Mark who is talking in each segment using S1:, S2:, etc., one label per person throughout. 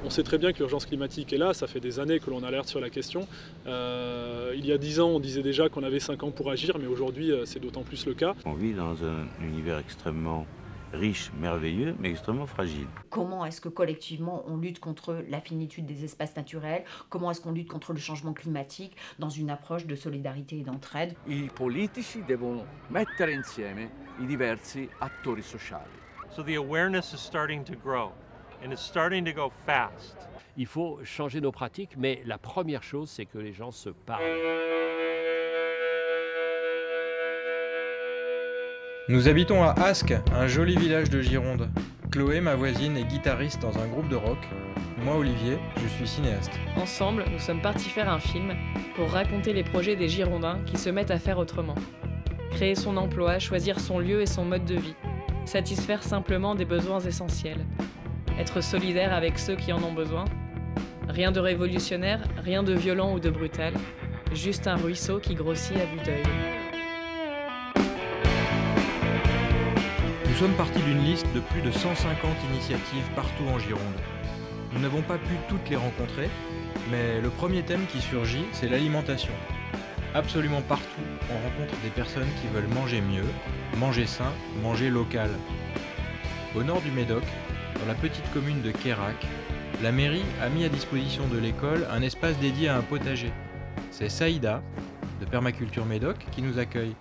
S1: On sait très bien que l'urgence climatique est là, ça fait des années que l'on alerte sur la question. Il y a 10 ans, on disait déjà qu'on avait 5 ans pour agir, mais aujourd'hui, c'est d'autant plus le cas.
S2: On vit dans un univers extrêmement riche, merveilleux, mais extrêmement fragile.
S3: Comment est-ce que collectivement on lutte contre la finitude des espaces naturels? Comment est-ce qu'on lutte contre le changement climatique dans une approche de solidarité et d'entraide?
S4: I politici devono mettere insieme i diversi attori sociali.
S5: So the awareness is starting to grow, and it's starting to go fast.
S6: Il faut changer nos pratiques, mais la première chose, c'est que les gens se parlent.
S7: Nous habitons à Ascq, un joli village de Gironde. Chloé, ma voisine, est guitariste dans un groupe de rock. Moi, Olivier, je suis cinéaste.
S8: Ensemble, nous sommes partis faire un film pour raconter les projets des Girondins qui se mettent à faire autrement. Créer son emploi, choisir son lieu et son mode de vie. Satisfaire simplement des besoins essentiels. Être solidaire avec ceux qui en ont besoin. Rien de révolutionnaire, rien de violent ou de brutal. Juste un ruisseau qui grossit à vue d'œil.
S7: Nous sommes partis d'une liste de plus de 150 initiatives partout en Gironde. Nous n'avons pas pu toutes les rencontrer, mais le premier thème qui surgit, c'est l'alimentation. Absolument partout, on rencontre des personnes qui veulent manger mieux, manger sain, manger local. Au nord du Médoc, dans la petite commune de Queyrac, la mairie a mis à disposition de l'école un espace dédié à un potager. C'est Saïda, de Permaculture Médoc, qui nous accueille.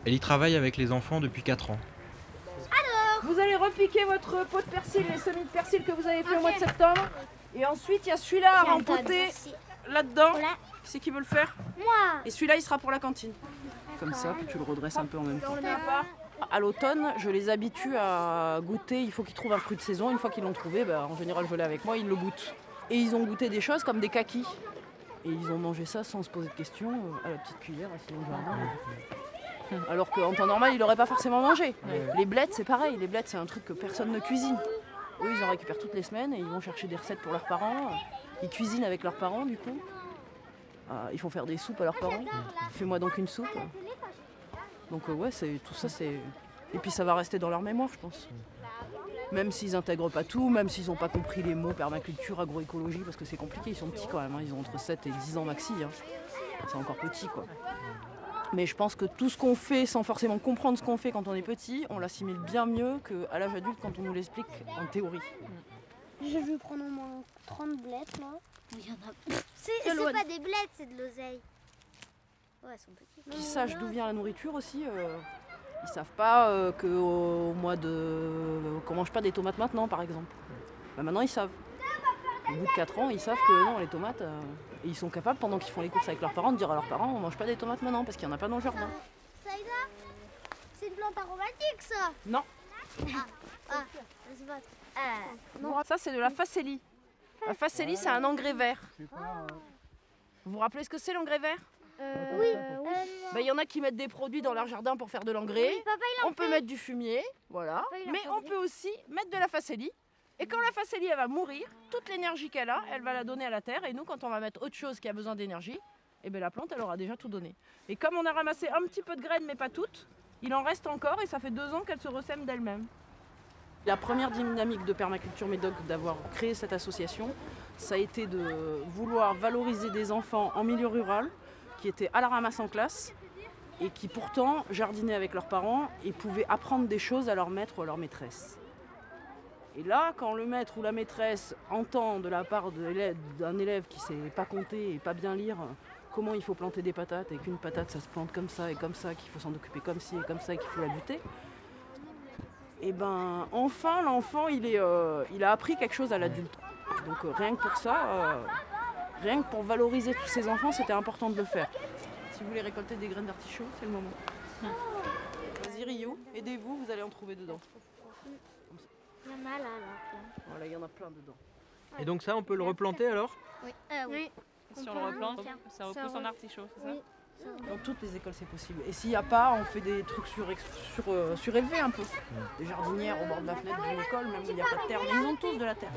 S7: Elle y travaille avec les enfants depuis 4 ans.
S9: Vous allez repiquer votre pot de persil, les semis de persil que vous avez fait au mois de septembre. Et ensuite, il y a celui-là à rempoter là-dedans. C'est qui veut le faire?
S10: Moi.
S9: Et celui-là, il sera pour la cantine. Comme ça, puis tu le redresses un peu en même temps. À l'automne, je les habitue à goûter. Il faut qu'ils trouvent un fruit de saison. Une fois qu'ils l'ont trouvé, en général, je l'ai avec moi, ils le goûtent. Et ils ont goûté des choses comme des kakis. Et ils ont mangé ça sans se poser de questions, à la petite cuillère, assis dans le jardin. Alors qu'en temps normal, ils n'auraient pas forcément mangé. Les blettes, c'est pareil. Les blettes, c'est un truc que personne ne cuisine. Eux, ils en récupèrent toutes les semaines et ils vont chercher des recettes pour leurs parents. Ils cuisinent avec leurs parents, du coup. Ils font faire des soupes à leurs parents. Fais-moi donc une soupe. Donc ouais, tout ça, c'est... Et puis ça va rester dans leur mémoire, je pense. Même s'ils n'intègrent pas tout, même s'ils n'ont pas compris les mots permaculture, agroécologie, parce que c'est compliqué, ils sont petits quand même. Ils ont entre 7 et 10 ans maxi. C'est encore petit, quoi. Mais je pense que tout ce qu'on fait sans forcément comprendre ce qu'on fait quand on est petit, on l'assimile bien mieux qu'à l'âge adulte quand on nous l'explique en théorie.
S10: Je vais prendre au moins 30 blettes là. Il y en a. C'est pas des blettes, c'est de l'oseille. Ouais, elles sont petites.
S9: Qu'ils sachent d'où vient la nourriture aussi. Ils savent pas qu'au mois de. Qu'on mange pas des tomates maintenant, par exemple. Maintenant, ils savent. Au bout de 4 ans, ils savent que non, les tomates. Et ils sont capables, pendant qu'ils font les courses avec leurs parents, de dire à leurs parents on mange pas des tomates maintenant parce qu'il n'y en a pas dans le jardin.
S10: Saïda, c'est une plante aromatique ça?
S9: Non.
S10: Non.
S9: Ça c'est de la facélie. La facélie c'est un engrais vert. Vous vous rappelez ce que c'est l'engrais vert?
S10: Oui.
S9: Il y en a qui mettent des produits dans leur jardin pour faire de l'engrais.
S10: Oui, papa,
S9: on peut mettre du fumier, voilà. Mais on peut aussi mettre de la facélie. Et quand la facélie elle va mourir, toute l'énergie qu'elle a, elle va la donner à la terre. Et nous, quand on va mettre autre chose qui a besoin d'énergie, la plante, elle aura déjà tout donné. Et comme on a ramassé un petit peu de graines, mais pas toutes, il en reste encore et ça fait 2 ans qu'elle se ressème d'elle-même. La première dynamique de Permaculture Médoc d'avoir créé cette association, ça a été de vouloir valoriser des enfants en milieu rural qui étaient à la ramasse en classe et qui pourtant jardinaient avec leurs parents et pouvaient apprendre des choses à leur maître ou à leur maîtresse. Et là, quand le maître ou la maîtresse entend de la part d'un élève qui ne sait pas compter et pas bien lire comment il faut planter des patates et qu'une patate ça se plante comme ça et comme ça, qu'il faut s'en occuper comme ci et comme ça et qu'il faut la buter, enfin l'enfant il a appris quelque chose à l'adulte. Donc rien que pour ça, rien que pour valoriser tous ces enfants, c'était important de le faire. Si vous voulez récolter des graines d'artichaut, c'est le moment. Vas-y Rio, aidez-vous, vous allez en trouver dedans.
S10: Il y en a là.
S9: Voilà, il y en a plein dedans.
S7: Et donc ça, on peut le replanter alors?
S10: Oui. Oui.
S8: Si on le replante, ça repousse en artichaut, c'est ça?
S10: Oui.
S9: Dans toutes les écoles, c'est possible. Et s'il n'y a pas, on fait des trucs surélevés un peu. Des jardinières au bord de la fenêtre d'une école, même où il n'y a pas de terre. Mais ils ont tous de la terre.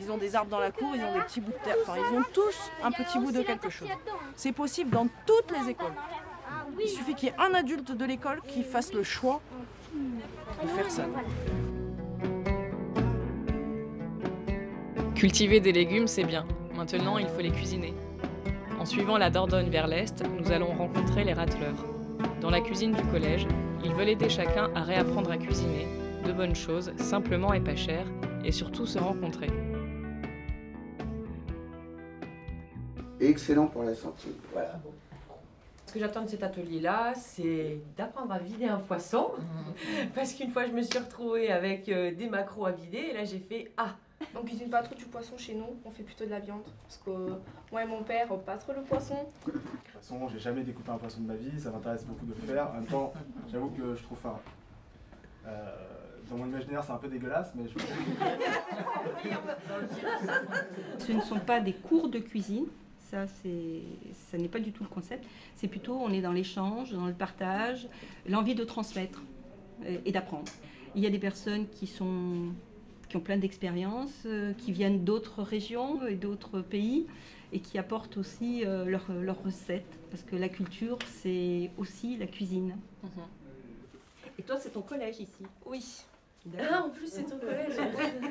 S9: Ils ont des arbres dans la cour, ils ont des petits bouts de terre. Enfin, ils ont tous un petit bout de quelque chose. C'est possible dans toutes les écoles. Il suffit qu'il y ait un adulte de l'école qui fasse le choix de faire ça.
S8: Cultiver des légumes, c'est bien. Maintenant, il faut les cuisiner. En suivant la Dordogne vers l'est, nous allons rencontrer les râteleurs. Dans la cuisine du collège, ils veulent aider chacun à réapprendre à cuisiner, de bonnes choses, simplement et pas cher, et surtout se rencontrer.
S11: Excellent pour la santé. Voilà.
S12: Ce que j'attends de cet atelier-là, c'est d'apprendre à vider un poisson. Parce qu'une fois, je me suis retrouvée avec des maquereaux à vider, et là, j'ai fait « Ah !»
S13: On cuisine pas trop du poisson chez nous, on fait plutôt de la viande. Parce que moi et mon père, on pas trop le poisson.
S14: De toute façon, j'ai jamais découpé un poisson de ma vie, ça m'intéresse beaucoup de le faire. En même temps, j'avoue que je trouve ça... dans mon imaginaire, c'est un peu dégueulasse, mais je pense que...
S15: Ce ne sont pas des cours de cuisine, ça n'est pas du tout le concept. C'est plutôt, on est dans l'échange, dans le partage, l'envie de transmettre et d'apprendre. Il y a des personnes qui ont plein d'expériences, qui viennent d'autres régions et d'autres pays et qui apportent aussi leurs recettes. Parce que la culture, c'est aussi la cuisine. Et toi, c'est ton collège ici?
S13: Oui. Ah, en plus, c'est ton collège.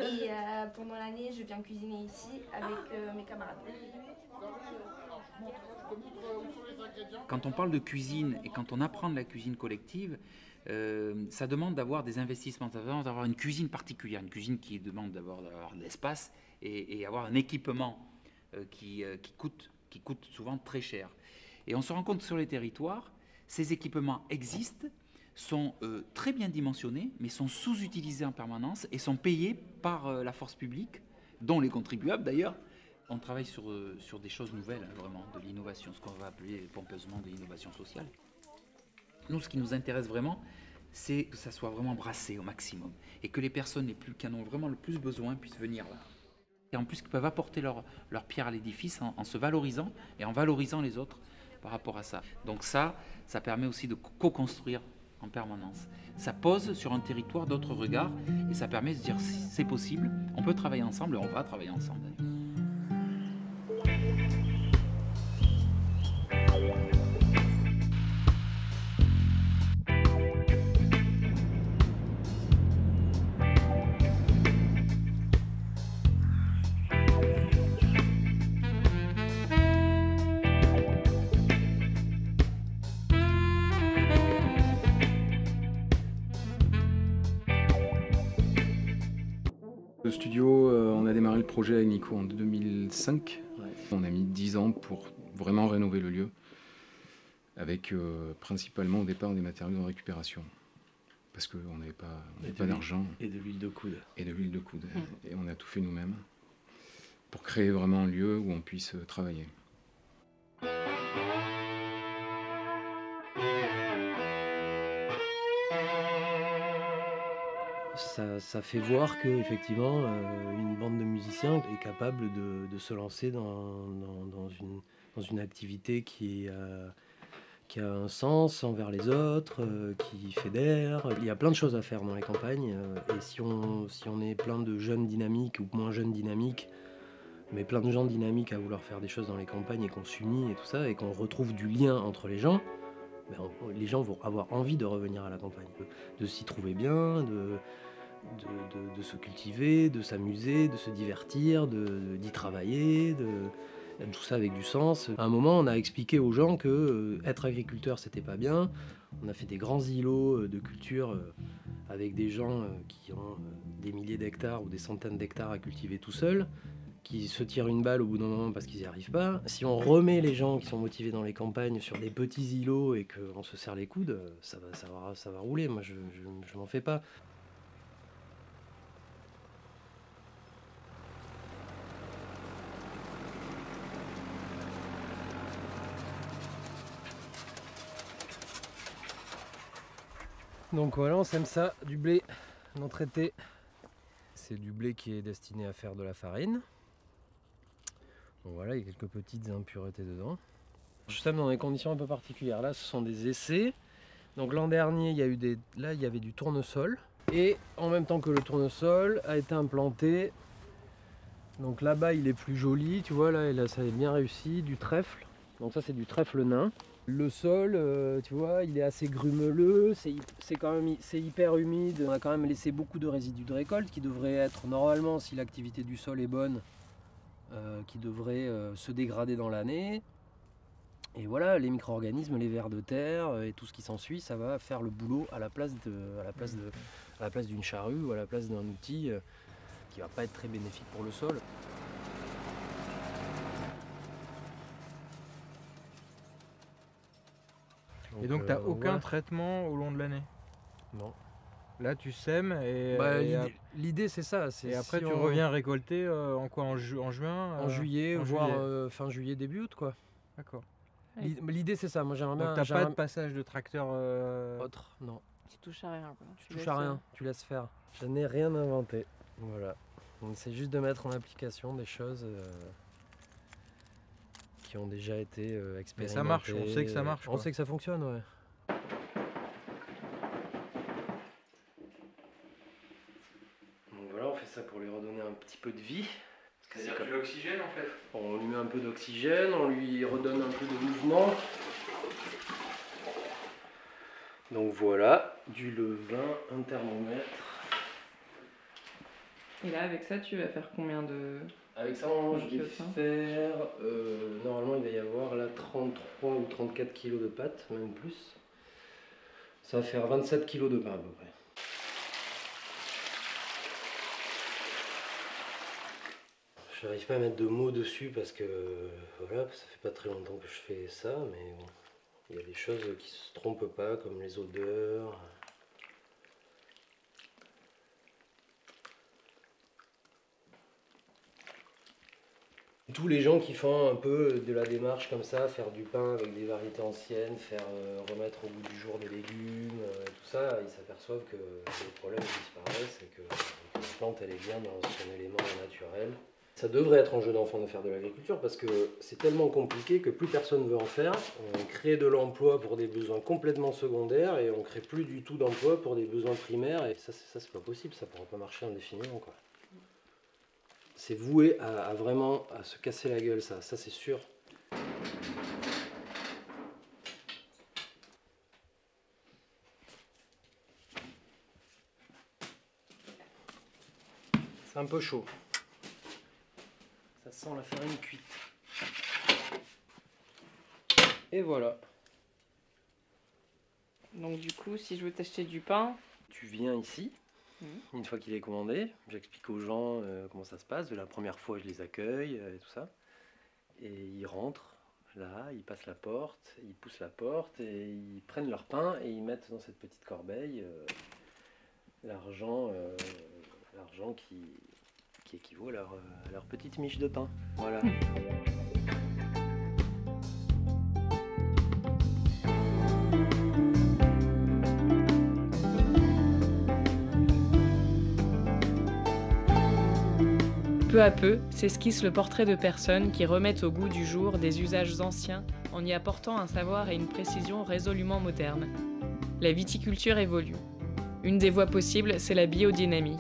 S13: Et pendant l'année, je viens cuisiner ici avec mes camarades.
S16: Quand on parle de cuisine et quand on apprend de la cuisine collective, ça demande d'avoir des investissements, ça demande d'avoir une cuisine particulière, une cuisine qui demande d'avoir de l'espace et avoir un équipement qui coûte souvent très cher. Et on se rend compte que sur les territoires, ces équipements existent, sont très bien dimensionnés, mais sont sous-utilisés en permanence et sont payés par la force publique, dont les contribuables d'ailleurs. On travaille sur des choses nouvelles, hein, vraiment, de l'innovation, ce qu'on va appeler pompeusement de l'innovation sociale. Nous, ce qui nous intéresse vraiment, c'est que ça soit vraiment brassé au maximum et que les personnes qui en ont vraiment le plus besoin puissent venir là. Et en plus, qu'ils peuvent apporter leur pierre à l'édifice en se valorisant et en valorisant les autres par rapport à ça. Donc ça permet aussi de co-construire en permanence. Ça pose sur un territoire d'autres regards et ça permet de se dire c'est possible, on peut travailler ensemble et on va travailler ensemble d'ailleurs.
S17: Le studio, on a démarré le projet avec Nico en 2005. Ouais. On a mis 10 ans pour vraiment rénover le lieu, avec principalement au départ des matériaux de récupération. Parce qu'on n'avait pas d'argent.
S6: Et de l'huile de coude.
S17: Et de l'huile de coude. Et on a tout fait nous-mêmes pour créer vraiment un lieu où on puisse travailler.
S18: Ça fait voir qu'effectivement, une bande de musiciens est capable de se lancer dans une activité qui a un sens envers les autres, qui fédère. Il y a plein de choses à faire dans les campagnes. Et si on est plein de jeunes dynamiques ou moins jeunes dynamiques, mais plein de gens dynamiques à vouloir faire des choses dans les campagnes et qu'on s'unit et tout ça, et qu'on retrouve du lien entre les gens, les gens vont avoir envie de revenir à la campagne, de s'y trouver bien, de se cultiver, de s'amuser, de se divertir, d'y travailler, tout ça avec du sens. À un moment, on a expliqué aux gens que être agriculteur, c'était pas bien. On a fait des grands îlots de culture avec des gens qui ont des milliers d'hectares ou des centaines d'hectares à cultiver tout seuls, qui se tirent une balle au bout d'un moment parce qu'ils n'y arrivent pas. Si on remet les gens qui sont motivés dans les campagnes sur des petits îlots et qu'on se serre les coudes, ça va rouler. Moi, je m'en fais pas. Donc voilà, on sème ça, du blé non traité. C'est du blé qui est destiné à faire de la farine. Donc voilà, il y a quelques petites impuretés dedans. Je sème dans des conditions un peu particulières. Là, ce sont des essais. Donc l'an dernier, il y avait du tournesol. Et en même temps que le tournesol a été implanté. Donc là-bas, il est plus joli, tu vois, là ça est bien réussi, du trèfle. Donc ça, c'est du trèfle nain. Le sol, tu vois, il est assez grumeleux, c'est hyper humide. On a quand même laissé beaucoup de résidus de récolte qui devraient être, normalement, si l'activité du sol est bonne, qui devrait se dégrader dans l'année. Et voilà, les micro-organismes, les vers de terre et tout ce qui s'ensuit, ça va faire le boulot à la place d'une charrue ou à la place d'un outil qui va pas être très bénéfique pour le sol.
S7: Et donc tu n'as aucun traitement au long de l'année?
S18: Non.
S7: Là tu sèmes et...
S18: l'idée c'est ça.
S7: Et après si tu reviens récolter en quoi, en juin?
S18: En juillet, voire fin juillet, début août quoi.
S7: D'accord.
S18: L'idée c'est ça, moi j'aimerais bien...
S7: Donc t'as pas de passage de tracteur
S18: autre, non.
S9: Tu touches à rien quoi.
S18: Tu touches à rien, tu laisses faire. Je n'ai rien inventé, voilà. Donc c'est juste de mettre en application des choses qui ont déjà été expérimentées.
S7: Mais ça marche, on sait que ça marche.
S18: On sait que ça fonctionne, ouais. Donc voilà, on fait ça pour lui redonner un petit peu de vie.
S7: C'est-à-dire que l'oxygène en fait.
S18: On lui met un peu d'oxygène, on lui redonne un peu de mouvement. Donc voilà, du levain, un thermomètre.
S8: Et là, avec ça, tu vas faire combien de...
S18: Avec ça, je vais faire... normalement, il va y avoir là 33 ou 34 kg de pâte, même plus. Ça va faire 27 kg de pain à peu près. Je n'arrive pas à mettre de mots dessus parce que voilà, ça fait pas très longtemps que je fais ça, mais bon, il y a des choses qui se trompent pas, comme les odeurs. Tous les gens qui font un peu de la démarche comme ça, faire du pain avec des variétés anciennes, faire remettre au goût du jour des légumes, tout ça, ils s'aperçoivent que les problèmes disparaissent et que la plante elle est bien dans son élément naturel. Ça devrait être un jeu d'enfant de faire de l'agriculture parce que c'est tellement compliqué que plus personne veut en faire. On crée de l'emploi pour des besoins complètement secondaires et on crée plus du tout d'emploi pour des besoins primaires. Et ça c'est pas possible, ça pourra pas marcher indéfiniment, quoi. C'est voué à vraiment à se casser la gueule, ça c'est sûr. C'est un peu chaud. Ça sent la farine cuite. Et voilà.
S8: Donc du coup, si je veux t'acheter du pain...
S18: Tu viens ici, une fois qu'il est commandé, j'explique aux gens comment ça se passe. La première fois, je les accueille et tout ça. Et ils rentrent, là, ils passent la porte, ils poussent la porte et ils prennent leur pain et ils mettent dans cette petite corbeille l'argent qui équivaut à leur petite miche de pain. Voilà.
S8: Peu à peu, s'esquisse le portrait de personnes qui remettent au goût du jour des usages anciens en y apportant un savoir et une précision résolument modernes. La viticulture évolue. Une des voies possibles, c'est la biodynamie.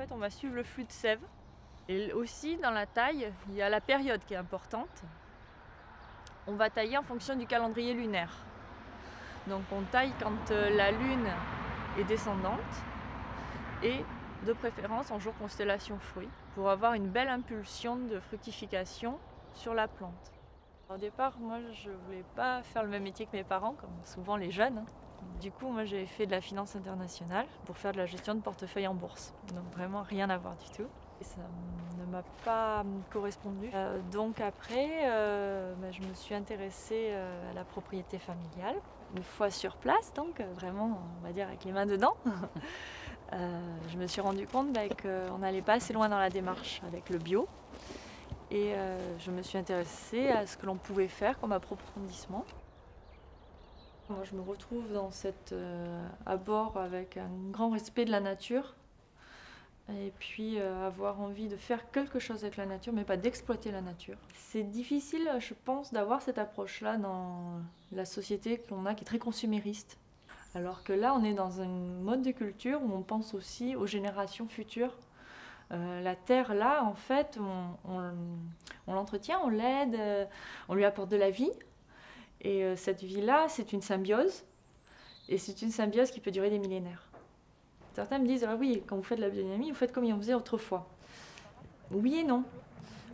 S11: On va suivre le flux de sève. Et aussi dans la taille, il y a la période qui est importante. On va tailler en fonction du calendrier lunaire. Donc on taille quand la lune est descendante et de préférence en jour constellation fruits pour avoir une belle impulsion de fructification sur la plante. Au départ, moi je voulais pas faire le même métier que mes parents, comme souvent les jeunes. Du coup, moi j'ai fait de la finance internationale pour faire de la gestion de portefeuille en bourse. Donc vraiment rien à voir du tout. Et ça ne m'a pas correspondu. Donc après, je me suis intéressée à la propriété familiale. Une fois sur place, donc vraiment, on va dire avec les mains dedans, je me suis rendu compte qu'on n'allait pas assez loin dans la démarche avec le bio. Et je me suis intéressée à ce que l'on pouvait faire comme approfondissement. Moi, je me retrouve dans cet abord avec un grand respect de la nature et puis avoir envie de faire quelque chose avec la nature, mais pas d'exploiter la nature. C'est difficile, je pense, d'avoir cette approche-là dans la société qu'on a qui est très consumériste. Alors que là, on est dans un mode de culture où on pense aussi aux générations futures La terre, là, en fait, on l'entretient, on l'aide, on lui apporte de la vie. Et cette vie-là, c'est une symbiose. Et c'est une symbiose qui peut durer des millénaires. Certains me disent, ah oui, quand vous faites de la biodynamie, vous faites comme on faisait autrefois. Oui et non.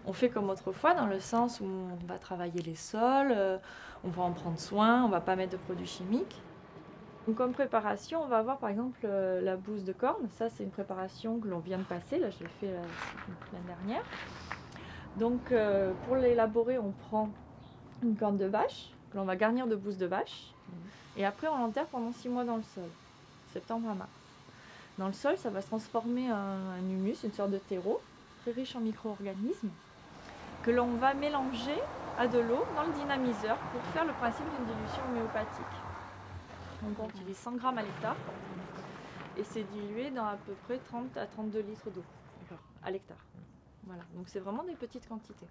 S11: On fait comme autrefois dans le sens où on va travailler les sols, on va en prendre soin, on ne va pas mettre de produits chimiques. Donc, comme préparation, on va avoir par exemple la bouse de corne. Ça, c'est une préparation que l'on vient de passer. Là, je l'ai fait l'année dernière. Donc, pour l'élaborer, on prend une corne de vache que l'on va garnir de bouse de vache. Et après, on l'enterre pendant 6 mois dans le sol, septembre à mars. Dans le sol, ça va se transformer en humus, une sorte de terreau, très riche en micro-organismes, que l'on va mélanger à de l'eau dans le dynamiseur pour faire le principe d'une dilution homéopathique. Donc on utilise 100 grammes à l'hectare et c'est dilué dans à peu près 30 à 32 litres d'eau à l'hectare. Voilà, donc c'est vraiment des petites quantités.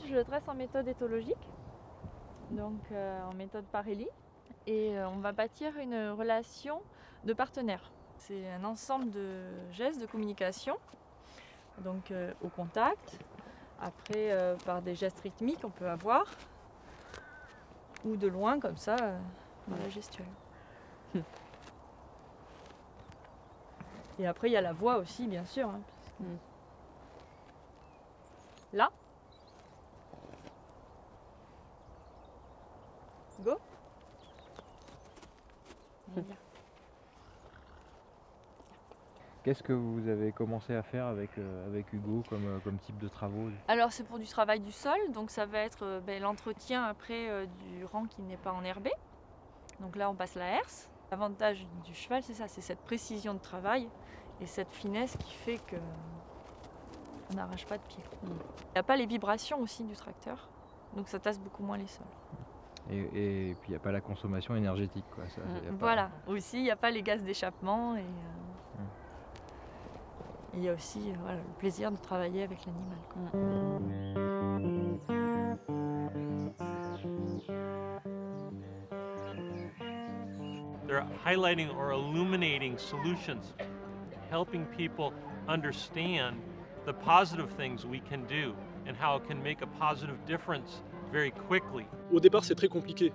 S11: Je le dresse en méthode éthologique, donc en méthode Parelli, et on va bâtir une relation de partenaire. C'est un ensemble de gestes de communication, donc au contact, après par des gestes rythmiques on peut avoir, ou de loin comme ça dans la gestuelle. Et après il y a la voix aussi bien sûr. Hein, là. Go.
S7: Qu'est-ce que vous avez commencé à faire avec Hugo comme type de travaux?
S11: Alors c'est pour du travail du sol, donc ça va être l'entretien après du rang qui n'est pas enherbé. Donc là on passe la herse. L'avantage du cheval c'est ça, c'est cette précision de travail et cette finesse qui fait que on n'arrache pas de pied. Il n'y a pas les vibrations aussi du tracteur, donc ça tasse beaucoup moins les sols.
S7: Et puis il n'y a pas la consommation énergétique, quoi. Ça,
S11: voilà, aussi il n'y a pas les gaz d'échappement et il y a aussi voilà, le plaisir de travailler avec l'animal.
S5: They're highlighting or illuminating solutions, helping people understand the positive things we can do and how it can make a positive difference very quickly.
S1: Au départ, c'est très compliqué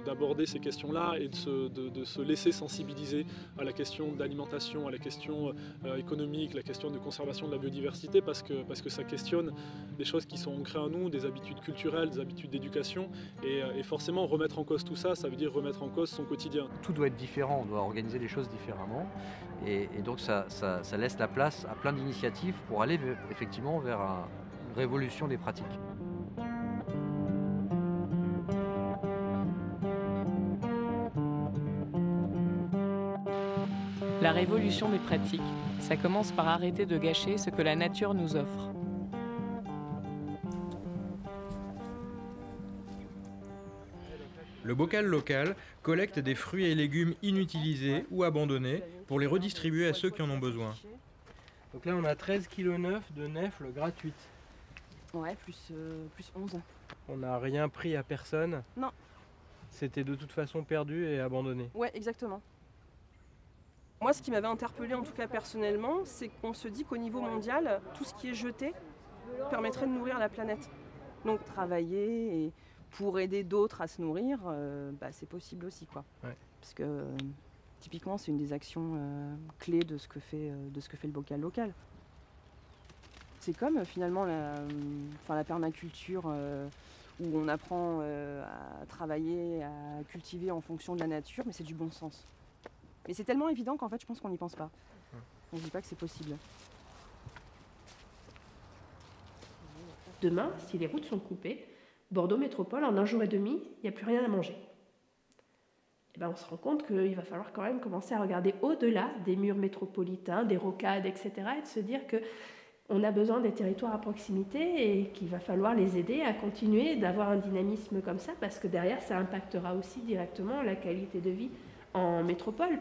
S1: d'aborder ces questions-là et de se laisser sensibiliser à la question de l'alimentation, à la question économique, la question de conservation de la biodiversité, parce que ça questionne des choses qui sont ancrées en nous, des habitudes culturelles, des habitudes d'éducation, et forcément remettre en cause tout ça, ça veut dire remettre en cause son quotidien.
S19: Tout doit être différent, on doit organiser les choses différemment, et donc ça laisse la place à plein d'initiatives pour aller effectivement vers une révolution des pratiques.
S8: La révolution des pratiques, ça commence par arrêter de gâcher ce que la nature nous offre.
S7: Le bocal local collecte des fruits et légumes inutilisés ou abandonnés pour les redistribuer à ceux qui en ont besoin.
S18: Donc là on a 13,9 kg de nèfles gratuites.
S9: Ouais, plus 11.
S18: On n'a rien pris à personne.
S9: Non.
S18: C'était de toute façon perdu et abandonné.
S9: Ouais, exactement. Moi, ce qui m'avait interpellée, en tout cas personnellement, c'est qu'on se dit qu'au niveau mondial, tout ce qui est jeté permettrait de nourrir la planète. Donc travailler et pour aider d'autres à se nourrir, c'est possible aussi, quoi.
S18: Ouais.
S9: Parce que typiquement, c'est une des actions clés de ce que fait le bocal local. C'est comme finalement la permaculture où on apprend à travailler, à cultiver en fonction de la nature, mais c'est du bon sens. Mais c'est tellement évident qu'en fait, je pense qu'on n'y pense pas. On ne dit pas que c'est possible.
S20: Demain, si les routes sont coupées, Bordeaux Métropole, en 1 jour et demi, il n'y a plus rien à manger. Et on se rend compte qu'il va falloir quand même commencer à regarder au-delà des murs métropolitains, des rocades, etc. et de se dire qu'on a besoin des territoires à proximité et qu'il va falloir les aider à continuer d'avoir un dynamisme comme ça, parce que derrière, ça impactera aussi directement la qualité de vie en métropole.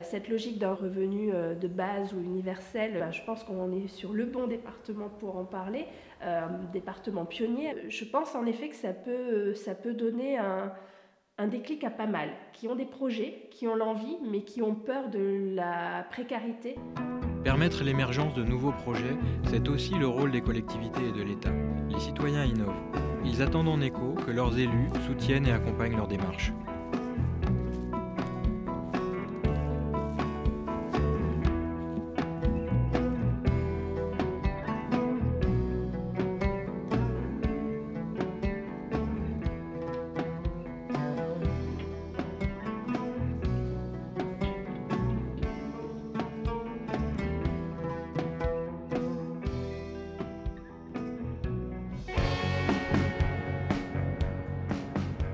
S20: Cette logique d'un revenu de base ou universel, je pense qu'on est sur le bon département pour en parler, département pionnier. Je pense en effet que ça peut donner Un déclic à pas mal, qui ont des projets, qui ont l'envie, mais qui ont peur de la précarité.
S7: Permettre l'émergence de nouveaux projets, c'est aussi le rôle des collectivités et de l'État. Les citoyens innovent. Ils attendent en écho que leurs élus soutiennent et accompagnent leur démarche.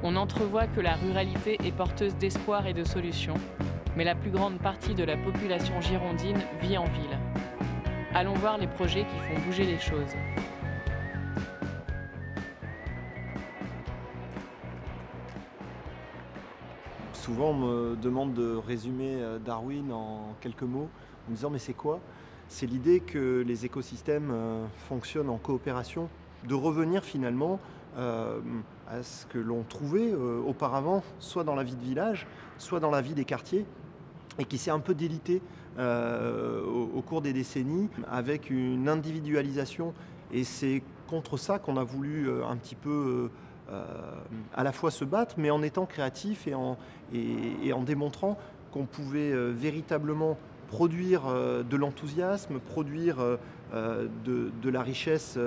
S8: On entrevoit que la ruralité est porteuse d'espoir et de solutions, mais la plus grande partie de la population girondine vit en ville. Allons voir les projets qui font bouger les choses.
S21: Souvent, on me demande de résumer Darwin en quelques mots, en me disant mais c'est quoi? C'est l'idée que les écosystèmes fonctionnent en coopération, de revenir finalement à ce que l'on trouvait auparavant, soit dans la vie de village, soit dans la vie des quartiers, et qui s'est un peu délité au cours des décennies avec une individualisation. Et c'est contre ça qu'on a voulu un petit peu à la fois se battre, mais en étant créatif et en démontrant qu'on pouvait véritablement produire de l'enthousiasme, produire de la richesse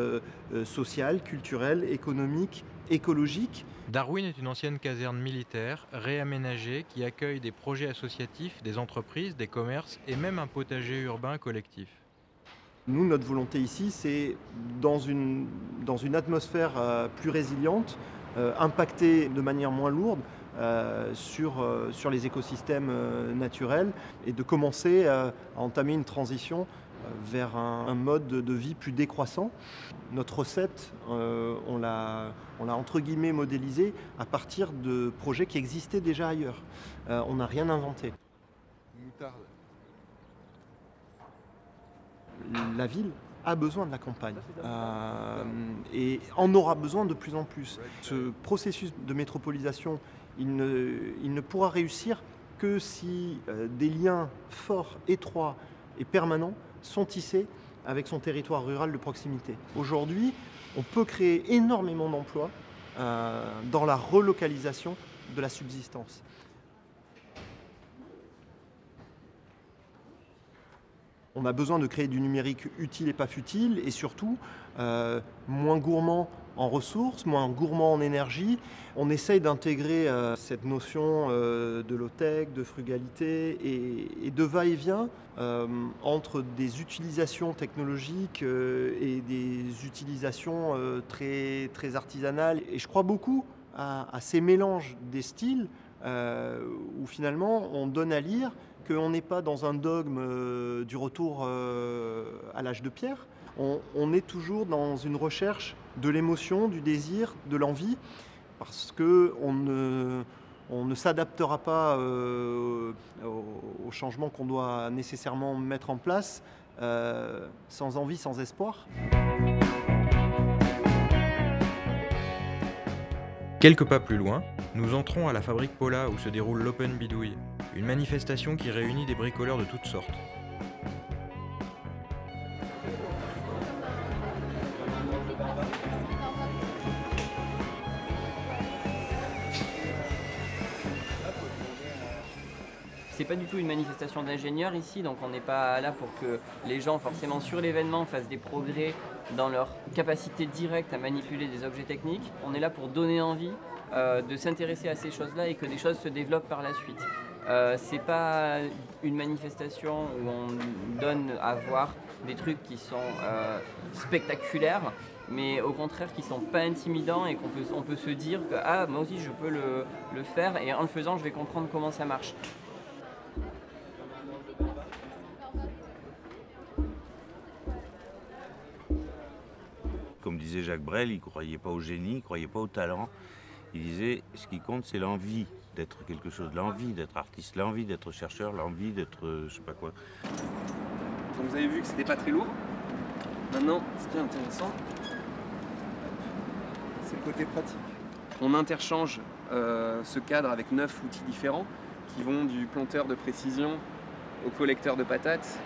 S21: sociale, culturelle, économique, écologique.
S7: Darwin est une ancienne caserne militaire réaménagée qui accueille des projets associatifs, des entreprises, des commerces et même un potager urbain collectif.
S21: Nous, notre volonté ici, c'est dans une atmosphère plus résiliente, impacter de manière moins lourde sur les écosystèmes naturels et de commencer à entamer une transition vers un mode de vie plus décroissant. Notre recette, on l'a entre guillemets modélisée à partir de projets qui existaient déjà ailleurs. On n'a rien inventé. La ville a besoin de la campagne et en aura besoin de plus en plus. Ce processus de métropolisation, il ne pourra réussir que si des liens forts, étroits et permanents sont tissés avec son territoire rural de proximité. Aujourd'hui, on peut créer énormément d'emplois dans la relocalisation de la subsistance. On a besoin de créer du numérique utile et pas futile, et surtout moins gourmand en ressources, moins gourmand en énergie. On essaye d'intégrer cette notion de low-tech, de frugalité et de va-et-vient entre des utilisations technologiques et des utilisations très, très artisanales. Et je crois beaucoup à ces mélanges des styles où finalement on donne à lire qu'on n'est pas dans un dogme du retour à l'âge de pierre. On est toujours dans une recherche de l'émotion, du désir, de l'envie, parce qu'on ne s'adaptera pas aux changements qu'on doit nécessairement mettre en place sans envie, sans espoir.
S7: Quelques pas plus loin, nous entrons à la fabrique Paula où se déroule l'Open Bidouille, une manifestation qui réunit des bricoleurs de toutes sortes.
S22: C'est pas du tout une manifestation d'ingénieurs ici, donc on n'est pas là pour que les gens forcément sur l'événement fassent des progrès dans leur capacité directe à manipuler des objets techniques. On est là pour donner envie de s'intéresser à ces choses-là et que des choses se développent par la suite. C'est pas une manifestation où on donne à voir des trucs qui sont spectaculaires, mais au contraire qui sont pas intimidants et qu'on peut se dire que ah, moi aussi je peux le faire et en le faisant je vais comprendre comment ça marche.
S2: Comme disait Jacques Brel, il ne croyait pas au génie, il ne croyait pas au talent. Il disait ce qui compte c'est l'envie d'être quelque chose, l'envie d'être artiste, l'envie d'être chercheur, l'envie d'être je sais pas quoi.
S23: Donc vous avez vu que c'était pas très lourd. Maintenant, ce qui est intéressant, c'est le côté pratique. On interchange ce cadre avec 9 outils différents qui vont du planteur de précision au collecteur de patates,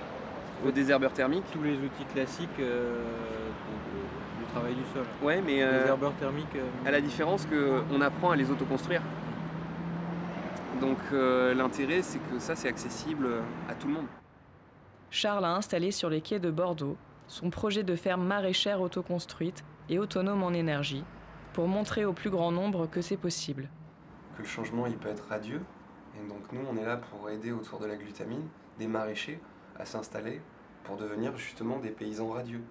S23: au désherbeur thermique.
S7: Tous les outils classiques du travail du sol.
S23: Ouais, mais
S7: désherbeur thermique.
S23: À la différence qu'on apprend à les autoconstruire. Donc l'intérêt, c'est que ça, c'est accessible à tout le monde.
S8: Charles a installé sur les quais de Bordeaux son projet de ferme maraîchère autoconstruite et autonome en énergie pour montrer au plus grand nombre que c'est possible.
S23: Que le changement, il peut être radieux. Et donc nous, on est là pour aider autour de la glutamine des maraîchers à s'installer pour devenir justement des paysans radieux.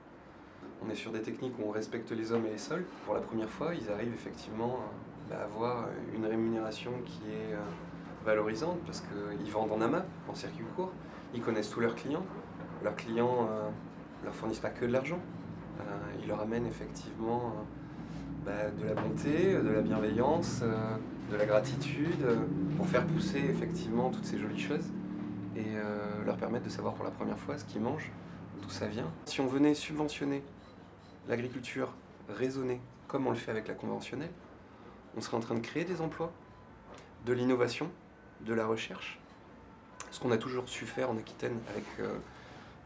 S23: On est sur des techniques où on respecte les hommes et les sols. Pour la première fois, ils arrivent effectivement à avoir une rémunération qui est valorisante parce qu'ils vendent en amas, en circuit court. Ils connaissent tous leurs clients. Leurs clients ne leur fournissent pas que de l'argent. Ils leur amènent effectivement de la bonté, de la bienveillance, de la gratitude pour faire pousser effectivement toutes ces jolies choses et leur permettre de savoir pour la première fois ce qu'ils mangent, d'où ça vient. Si on venait subventionner l'agriculture raisonnée comme on le fait avec la conventionnelle, on serait en train de créer des emplois, de l'innovation, de la recherche, ce qu'on a toujours su faire en Aquitaine avec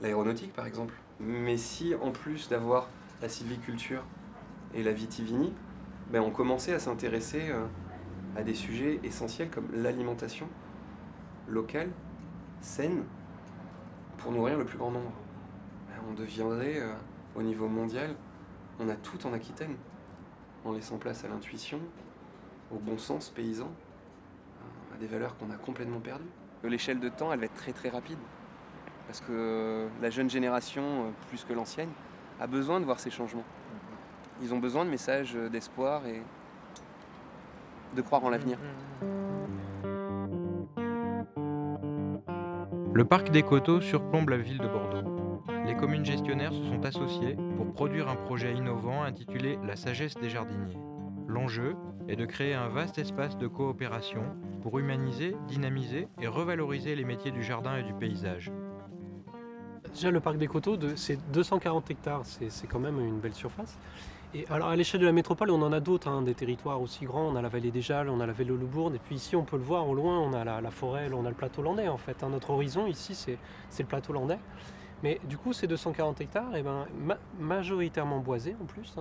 S23: l'aéronautique par exemple. Mais si en plus d'avoir la sylviculture et la vitivinie, on commençait à s'intéresser à des sujets essentiels comme l'alimentation locale, saine, pour nourrir le plus grand nombre. On deviendrait, au niveau mondial, on a tout en Aquitaine, en laissant place à l'intuition, au bon sens paysan, à des valeurs qu'on a complètement perdues. L'échelle de temps, elle va être très très rapide, parce que la jeune génération, plus que l'ancienne, a besoin de voir ces changements. Ils ont besoin de messages d'espoir et de croire en l'avenir.
S7: Le parc des Coteaux surplombe la ville de Bordeaux. Les communes gestionnaires se sont associées pour produire un projet innovant intitulé La sagesse des jardiniers. L'enjeu est de créer un vaste espace de coopération pour humaniser, dynamiser et revaloriser les métiers du jardin et du paysage.
S18: Déjà, le parc des Coteaux, c'est 240 hectares, c'est quand même une belle surface. Et alors, à l'échelle de la métropole, on en a d'autres, des territoires aussi grands. On a la vallée des Jalles, on a la Velle de Loubourne, et puis ici, on peut le voir au loin, on a la forêt, on a le plateau landais en fait. Notre horizon ici, c'est le plateau landais. Mais du coup, ces 240 hectares, majoritairement boisés en plus,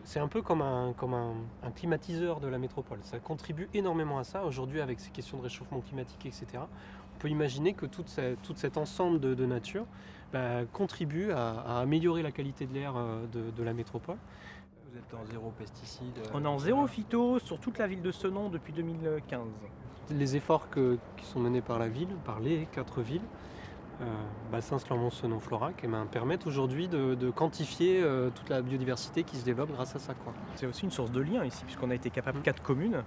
S18: c'est un peu comme un climatiseur de la métropole. Ça contribue énormément à ça. Aujourd'hui, avec ces questions de réchauffement climatique, etc., on peut imaginer que tout cet ensemble de nature contribue à améliorer la qualité de l'air de la métropole.
S7: Vous êtes en zéro pesticide.
S3: On est en zéro phyto sur toute la ville de Senon depuis 2015.
S18: Les efforts qui sont menés par la ville, par les 4 villes, Bassins, Lormont, Senon, Florac, permettent aujourd'hui de quantifier toute la biodiversité qui se développe grâce à ça.
S3: C'est aussi une source de lien ici, puisqu'on a été capable, 4 communes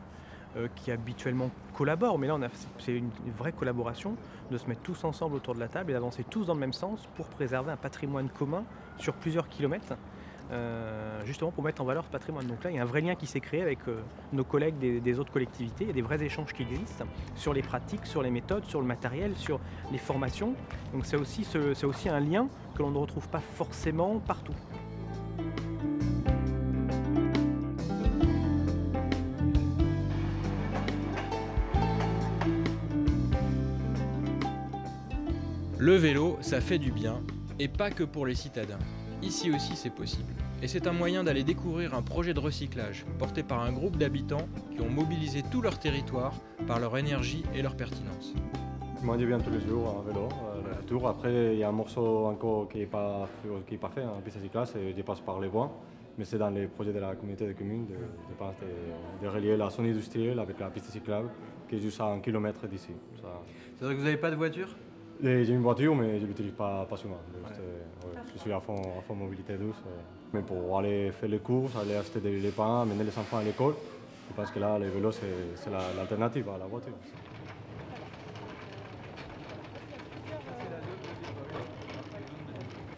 S3: qui habituellement collaborent, mais là c'est une vraie collaboration, de se mettre tous ensemble autour de la table et d'avancer tous dans le même sens pour préserver un patrimoine commun sur plusieurs kilomètres, justement pour mettre en valeur ce patrimoine. Donc là, il y a un vrai lien qui s'est créé avec nos collègues des autres collectivités, il y a des vrais échanges qui existent sur les pratiques, sur les méthodes, sur le matériel, sur les formations. Donc c'est aussi un lien que l'on ne retrouve pas forcément partout.
S7: Le vélo, ça fait du bien, et pas que pour les citadins. Ici aussi c'est possible. Et c'est un moyen d'aller découvrir un projet de recyclage porté par un groupe d'habitants qui ont mobilisé tout leur territoire par leur énergie et leur pertinence.
S4: Moi je viens tous les jours en vélo, le tour. Après il y a un morceau encore qui n'est pas fait, en piste cyclable, je passe par les voies. Mais c'est dans les projets de la communauté de communes de relier la zone industrielle avec la piste cyclable qui est juste à 1 kilomètre d'ici.
S7: C'est vrai que vous n'avez pas de voiture ?
S4: J'ai une voiture, mais je ne l'utilise pas souvent. Je suis à fond mobilité douce. Mais pour aller faire les courses, aller acheter les pains, amener les enfants à l'école, je pense que là, les vélos, c'est l'alternative à la voiture.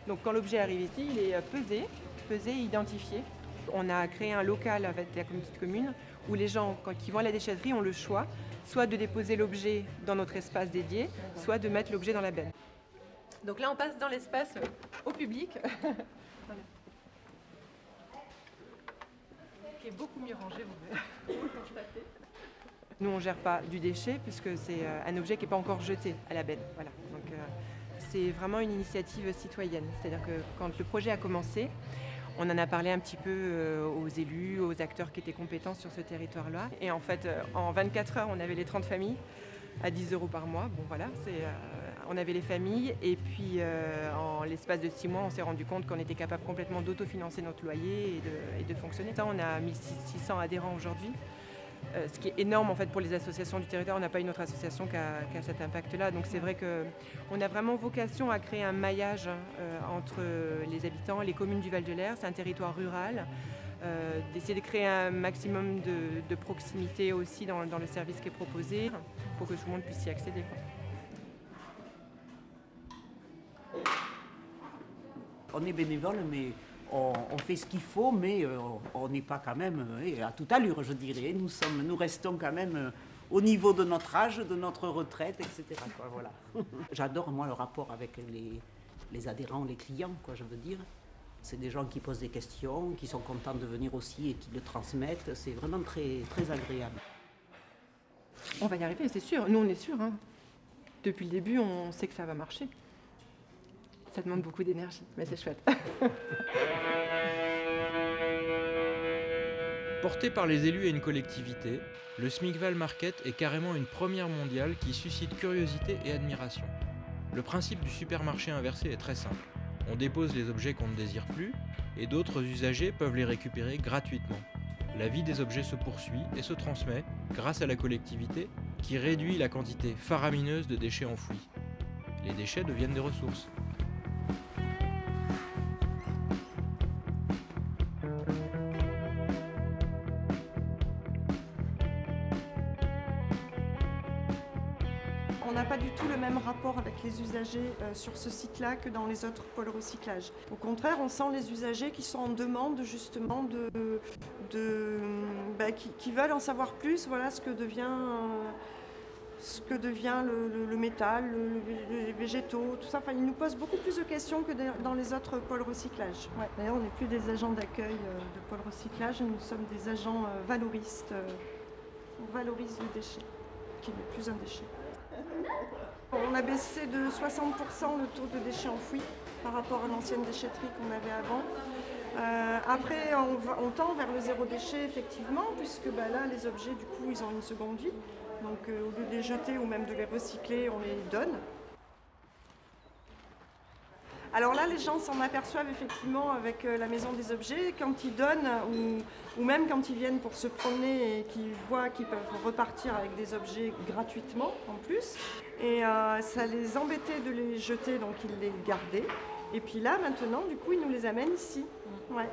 S12: Donc quand l'objet arrive ici, il est pesé et identifié. On a créé un local avec la communauté de communes où les gens, qui vont à la déchetterie, ont le choix soit de déposer l'objet dans notre espace dédié, soit de mettre l'objet dans la benne. Donc là, on passe dans l'espace au public. qui est beaucoup mieux rangé, vous pouvez constater. Nous, on ne gère pas du déchet puisque c'est un objet qui n'est pas encore jeté à la benne. Voilà. Donc, c'est vraiment une initiative citoyenne. C'est-à-dire que quand le projet a commencé, on en a parlé un petit peu aux élus, aux acteurs qui étaient compétents sur ce territoire-là. Et en fait, en 24 heures, on avait les 30 familles à 10 € par mois. Bon voilà, on avait les familles. Et puis, en l'espace de 6 mois, on s'est rendu compte qu'on était capable complètement d'autofinancer notre loyer et de fonctionner. Ça, on a 1600 adhérents aujourd'hui. Ce qui est énorme en fait pour les associations du territoire. On n'a pas une autre association qui a cet impact-là. Donc c'est vrai qu'on a vraiment vocation à créer un maillage entre les habitants, les communes du Val-de-l'Air. C'est un territoire rural. D'essayer de créer un maximum de proximité aussi dans le service qui est proposé pour que tout le monde puisse y accéder.
S10: On est bénévole, mais on fait ce qu'il faut, mais on n'est pas quand même à toute allure, je dirais. Nous restons quand même au niveau de notre âge, de notre retraite, etc. Quoi, voilà. J'adore, moi, le rapport avec les adhérents, les clients, quoi, je veux dire. C'est des gens qui posent des questions, qui sont contents de venir aussi et qui le transmettent. C'est vraiment très, très agréable.
S12: On va y arriver, c'est sûr. Nous, on est sûr. Hein. Depuis le début, on sait que ça va marcher. Ça demande beaucoup d'énergie, mais c'est chouette.
S7: Porté par les élus et une collectivité, le Smigval Market est carrément une première mondiale qui suscite curiosité et admiration. Le principe du supermarché inversé est très simple. On dépose les objets qu'on ne désire plus et d'autres usagers peuvent les récupérer gratuitement. La vie des objets se poursuit et se transmet grâce à la collectivité qui réduit la quantité faramineuse de déchets enfouis. Les déchets deviennent des ressources.
S14: On n'a pas du tout le même rapport avec les usagers sur ce site-là que dans les autres pôles recyclage. Au contraire, on sent les usagers qui sont en demande justement qui veulent en savoir plus, voilà ce que devient le métal, les végétaux, tout ça. Enfin, ils nous posent beaucoup plus de questions que dans les autres pôles recyclage. Ouais. D'ailleurs, on n'est plus des agents d'accueil de pôle recyclage, nous sommes des agents valoristes. On valorise le déchet, qui n'est plus un déchet. On a baissé de 60% le taux de déchets enfouis par rapport à l'ancienne déchetterie qu'on avait avant. Après, on tend vers le zéro déchet, effectivement, puisque là, les objets, du coup, ils ont une seconde vie. Donc, au lieu de les jeter ou même de les recycler, on les donne. Alors là, les gens s'en aperçoivent effectivement avec la Maison des Objets, quand ils donnent ou même quand ils viennent pour se promener et qu'ils voient qu'ils peuvent repartir avec des objets gratuitement en plus. Et ça les embêtait de les jeter, donc ils les gardaient. Et puis là, maintenant, du coup, ils nous les amènent ici. Ouais.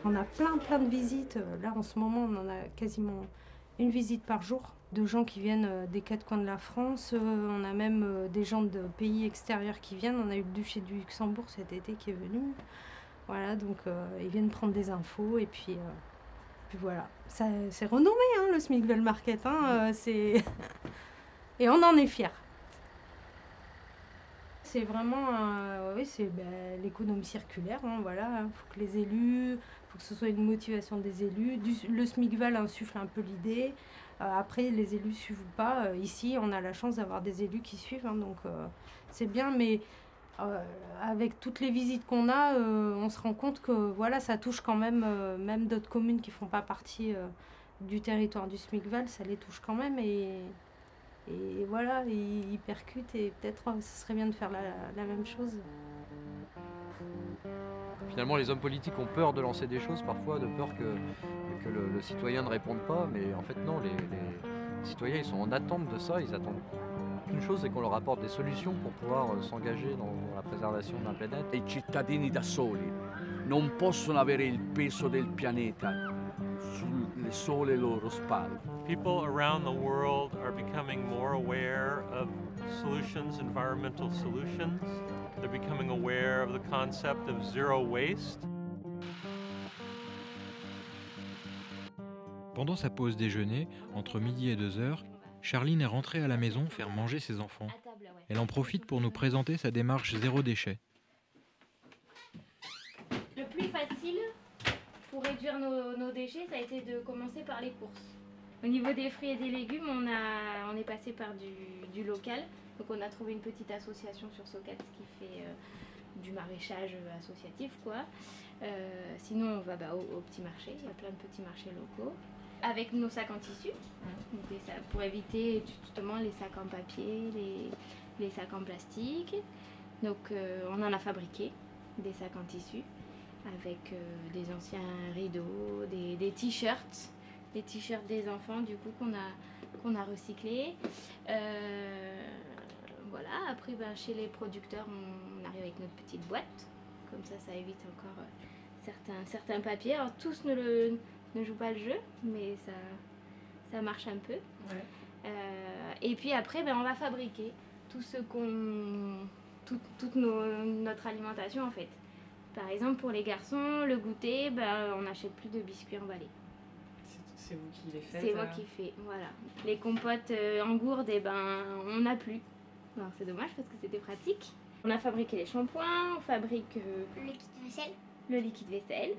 S15: On a plein de visites. Là, en ce moment, on en a quasiment une visite par jour de gens qui viennent des 4 coins de la France. On a même des gens de pays extérieurs qui viennent. On a eu le duché du Luxembourg cet été qui est venu. Voilà, donc ils viennent prendre des infos et puis voilà. C'est renommé, hein, le Smigval Market. Hein, et on en est fiers. C'est vraiment l'économie circulaire. Hein, voilà, faut que les élus, faut que ce soit une motivation des élus. Le Smigval insuffle un peu l'idée. Après, les élus suivent ou pas. Ici, on a la chance d'avoir des élus qui suivent, hein, donc c'est bien. Mais avec toutes les visites qu'on a, on se rend compte que voilà, ça touche quand même, même d'autres communes qui ne font pas partie du territoire du Smigval, ça les touche quand même. Et voilà, ils percutent et peut-être ce serait bien de faire la même chose.
S19: Finalement, les hommes politiques ont peur de lancer des choses parfois, de peur que le citoyen ne réponde pas, mais en fait non, les citoyens ils sont en attente de ça, ils attendent qu'une chose, c'est qu'on leur apporte des solutions pour pouvoir s'engager dans la préservation de la planète.
S24: I cittadini da soli non possono avere il peso del pianeta sulle sole loro spalle.
S5: People around the world are becoming more aware of solutions, environmental solutions. They're becoming aware of the concept of zero waste.
S7: Pendant sa pause déjeuner, entre midi et 2h, Charline est rentrée à la maison faire manger ses enfants. Elle en profite pour nous présenter sa démarche zéro déchet.
S6: facile pour réduire nos déchets, ça a été de commencer par les courses. Au niveau des fruits et des légumes, on est passé par du local. Donc on a trouvé une petite association sur Socat qui fait du maraîchage associatif, quoi. Sinon on va au petit marché, il y a plein de petits marchés locaux. Avec nos sacs en tissu, donc pour éviter justement les sacs en papier, les sacs en plastique. Donc on en a fabriqué des sacs en tissu avec des anciens rideaux, des t-shirts, des t-shirts des enfants du coup qu'on a recyclés. Voilà, après chez les producteurs on arrive avec notre petite boîte, comme ça évite encore certains papiers. Alors tous ne jouent pas le jeu, mais ça marche un peu. Ouais. Et puis après on va fabriquer tout ce toute notre alimentation en fait. Par exemple pour les garçons, le goûter, on n'achète plus de biscuits emballés.
S13: C'est vous qui les faites?
S6: C'est moi qui fais, voilà. Les compotes en gourde, on n'a plus. Alors c'est dommage parce que c'était pratique. On a fabriqué les shampoings, on fabrique
S16: le liquide vaisselle.
S6: Le liquide vaisselle.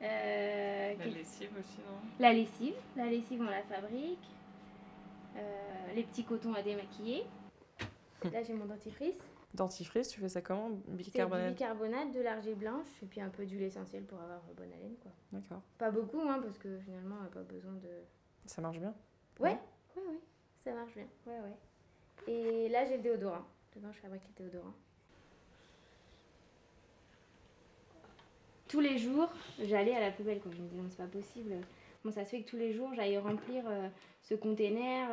S13: La lessive aussi, non?
S6: La lessive on la fabrique. Les petits cotons à démaquiller. Là j'ai mon dentifrice.
S13: Dentifrice, tu fais ça comment?
S6: Bicarbonate. Du bicarbonate, de l'argile blanche et puis un peu d'huile essentielle pour avoir bonne haleine, quoi.
S13: D'accord.
S6: Pas beaucoup, hein, parce que finalement on n'a pas besoin de...
S13: Ça marche bien?
S6: Ouais, oui, ça marche bien. Ouais. Et là j'ai le déodorant. Dedans je fabrique le déodorant. Tous les jours, j'allais à la poubelle, quoi. Je me disais non, c'est pas possible. Bon, ça se fait que tous les jours j'aille remplir ce container